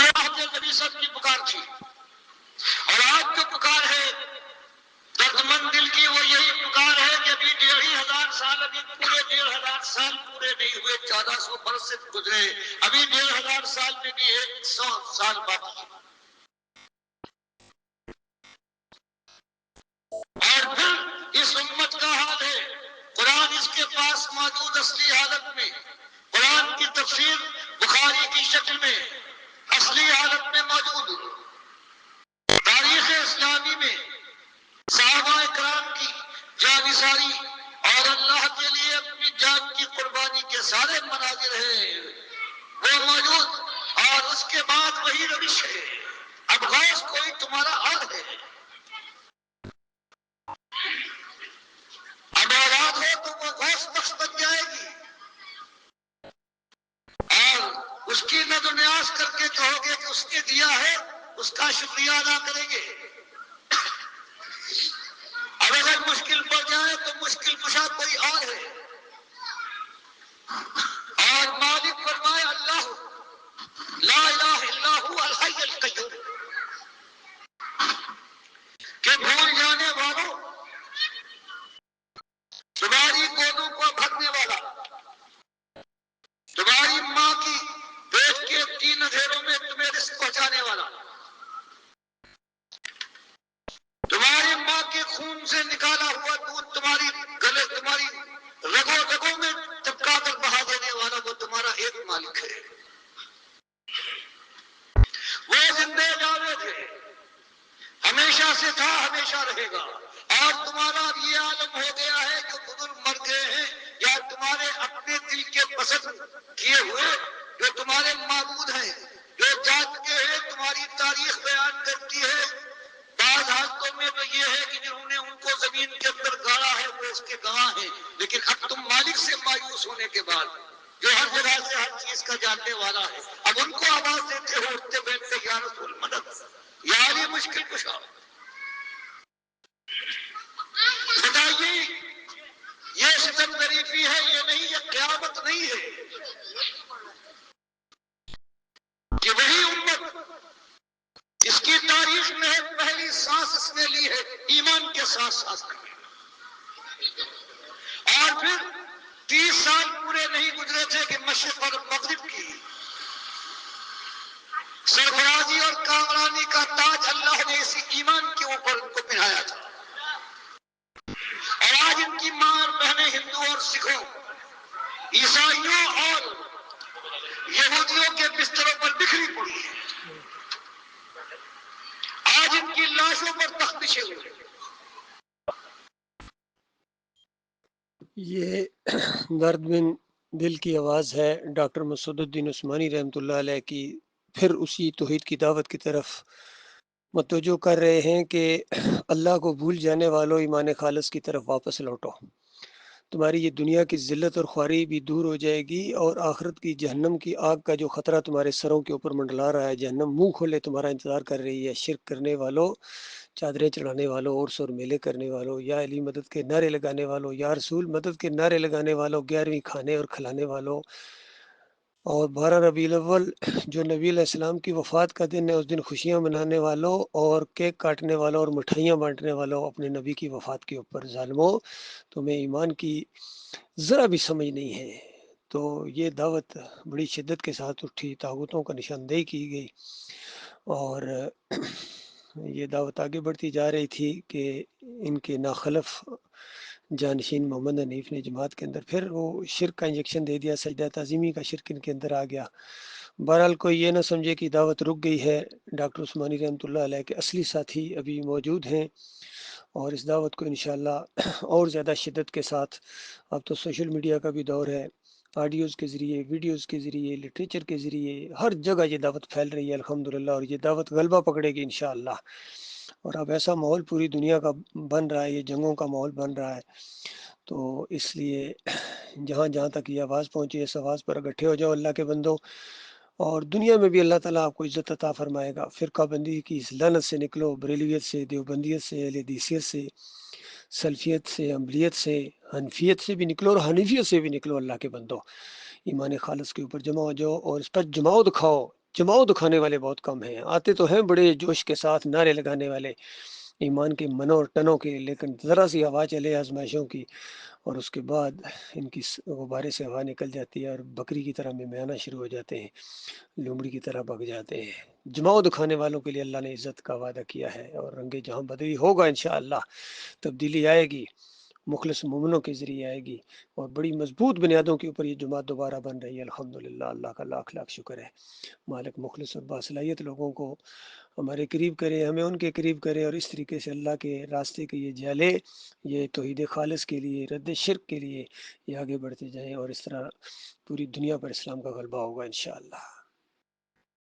یہ حضرت نبی صاحب کی پکار تھی، اور آج جو پکار ہے درد مند دل کی، وہ یہی پکار ہے کہ ابھی 1500 سال، ابھی پورے 1500 سال پورے نہیں ہوئے، 1400 برس سے گزرے، ابھی 1500 سال میں بھی 100 سال باقی ہے۔ اور پھر اس امت کا حال ہے، قرآن اس کے پاس موجود اصلی حالت میں، قرآن کی تفسیر بخاری کی شکل میں اصلی حالت میں موجود، تاریخ اسلامی میں صحابہ کرام کی جانثاری اور اللہ کے لیے اپنی جان کی قربانی کے سارے مناظر ہیں وہ موجود، اور اس کے بعد وہی روش ہے۔ اب غوث کوئی تمہارا حال ہے، اب اولاد ہو تو وہ غوث بخش بن جائے گی، اور اس کی ند و نیاز کر کے کہو گے کہ اس نے دیا ہے، اس کا شکریہ ادا کریں گے۔ اب اگر مشکل پڑ جائے تو مشکل کشا کوئی اور ہے، اور مالک فرمائے اللہ لا الہ الا هو الحی القیوم، کہ بھول جانے والوں، تمہاری گودوں کو بھرنے والا، تمہاری ماں کی پیٹ کے 3 اندھیروں میں تمہیں رزق پہنچانے والا، تمہاری ماں کے خون سے نکالا ہوا دودھ تمہاری گلے، تمہاری رگوں رگوں میں چپکا کر بہا دینے والا، وہ تمہارا ایک مالک ہے۔ وہ زندے جاوید ہے، ہمیشہ سے تھا، ہمیشہ رہے گا، اور تمہارا اب یہ عالم ہو گیا ہے کہ بزرگ مر گئے ہیں، یا تمہارے اپنے دل کے پسند کیے ہوئے جو تمہارے معبود ہیں، جو جات کے ہیں، تمہاری تاریخ بیان کرتی ہے۔ بعض حالتوں میں تو یہ ہے کہ جنہوں نے ان کو زمین کے اندر گاڑا ہے وہ اس کے گواہ ہیں، لیکن اب تم مالک سے مایوس ہونے کے بعد، جو ہر جگہ سے ہر چیز کا جاننے والا ہے، اب ان کو آواز دیتے ہو اٹھتے بیٹھتے یا رسول مدد، یا علی مشکل کشا۔ بتائیے یہ ستم ظریفی ہے، یہ نہیں، یہ قیامت نہیں ہے کہ وہی امت اس کی تاریخ میں پہلی سانس اس نے لی ہے ایمان کے ساتھ ساتھ، اور پھر 30 سال پورے نہیں گزرے تھے کہ مشرق اور مغرب کی سرفرازی اور کامرانی کا تاج اللہ نے اسی ایمان کے اوپر ان کو پہنایا تھا، اور آج ان کی ماں اور بہنیں ہندو اور سکھوں، عیسائیوں اور یہودیوں کے بستروں پر بکھری پڑی ہے، آج ان کی لاشوں پر تخت بچھے ہوئے۔ یہ درد من دل کی آواز ہے ڈاکٹر مسعود الدین عثمانی رحمۃ اللہ علیہ کی، پھر اسی توحید کی دعوت کی طرف متوجہ کر رہے ہیں کہ اللہ کو بھول جانے والوں ایمان خالص کی طرف واپس لوٹو، تمہاری یہ دنیا کی ذلت اور خواری بھی دور ہو جائے گی، اور آخرت کی جہنم کی آگ کا جو خطرہ تمہارے سروں کے اوپر منڈلا رہا ہے، جہنم منہ کھولے تمہارا انتظار کر رہی ہے۔ شرک کرنے والوں، چادریں چڑھانے والوں، عرس اور میلے کرنے والوں، یا علی مدد کے نعرے لگانے والوں، یا رسول مدد کے نعرے لگانے والوں، 11ویں کھانے اور کھلانے والوں، اور 12 ربیع الاول جو نبی علیہ السلام کی وفات کا دن ہے، اس دن خوشیاں منانے والوں اور کیک کاٹنے والوں اور مٹھائیاں بانٹنے والوں، اپنے نبی کی وفات کے اوپر ظالموں، تمہیں ایمان کی ذرا بھی سمجھ نہیں ہے۔ تو یہ دعوت بڑی شدت کے ساتھ اٹھی، طاغوتوں کا نشاندہی کی گئی، اور یہ دعوت آگے بڑھتی جا رہی تھی کہ ان کے ناخلف جانشین محمد حنیف نے جماعت کے اندر پھر وہ شرک کا انجیکشن دے دیا، سجدہ تعظیمی کا شرک ان کے اندر آ گیا۔ بہرحال کوئی یہ نہ سمجھے کہ دعوت رک گئی ہے، ڈاکٹر عثمانی رحمۃ اللہ علیہ کے اصلی ساتھی ابھی موجود ہیں، اور اس دعوت کو انشاءاللہ اور زیادہ شدت کے ساتھ، اب تو سوشل میڈیا کا بھی دور ہے، آڈیوز کے ذریعے، ویڈیوز کے ذریعے، لٹریچر کے ذریعے ہر جگہ یہ دعوت پھیل رہی ہے الحمدللہ، اور یہ دعوت غلبہ پکڑے گی انشاءاللہ۔ اور اب ایسا ماحول پوری دنیا کا بن رہا ہے، یہ جنگوں کا ماحول بن رہا ہے، تو اس لیے جہاں جہاں تک یہ آواز پہنچی، اس آواز پر اکٹھے ہو جاؤ اللہ کے بندوں، اور دنیا میں بھی اللہ تعالیٰ آپ کو عزت عطا فرمائے گا۔ فرقہ بندی کی اس لعنت سے نکلو، بریلویت سے، دیوبندیت سے، اہل حدیثیت سے، سلفیت سے، امبلیت سے، حنفیت سے بھی نکلو، اور حنیفیت سے بھی نکلو اللہ کے بندو، ایمان خالص کے اوپر جمع ہو جاؤ اور اس پر جماؤ دکھاؤ، جماؤ دکھانے والے بہت کم ہیں، آتے تو ہیں بڑے جوش کے ساتھ نعرے لگانے والے ایمان کے منوں اور ٹنوں کے، لیکن ذرا سی ہوا چلے آزمائشوں کی اور اس کے بعد ان کی غبارے سے ہوا نکل جاتی ہے اور بکری کی طرح میانا شروع ہو جاتے ہیں، لومڑی کی طرح بھگ جاتے ہیں۔ جماؤ دکھانے والوں کے لیے اللہ نے عزت کا وعدہ کیا ہے، اور رنگ جہاں بدری ہوگا انشاءاللہ، تبدیلی آئے گی، مخلص مومنوں کے ذریعے آئے گی، اور بڑی مضبوط بنیادوں کے اوپر یہ جماعت دوبارہ بن رہی ہے الحمدللہ۔ اللہ کا لاکھ لاکھ شکر ہے۔ مالک مخلص اور باصلاحیت لوگوں کو ہمارے قریب کرے، ہمیں ان کے قریب کرے، اور اس طریقے سے اللہ کے راستے کے یہ جالے، یہ توحید خالص کے لیے، رد شرک کے لیے یہ آگے بڑھتے جائیں، اور اس طرح پوری دنیا پر اسلام کا غلبہ ہوگا انشاءاللہ۔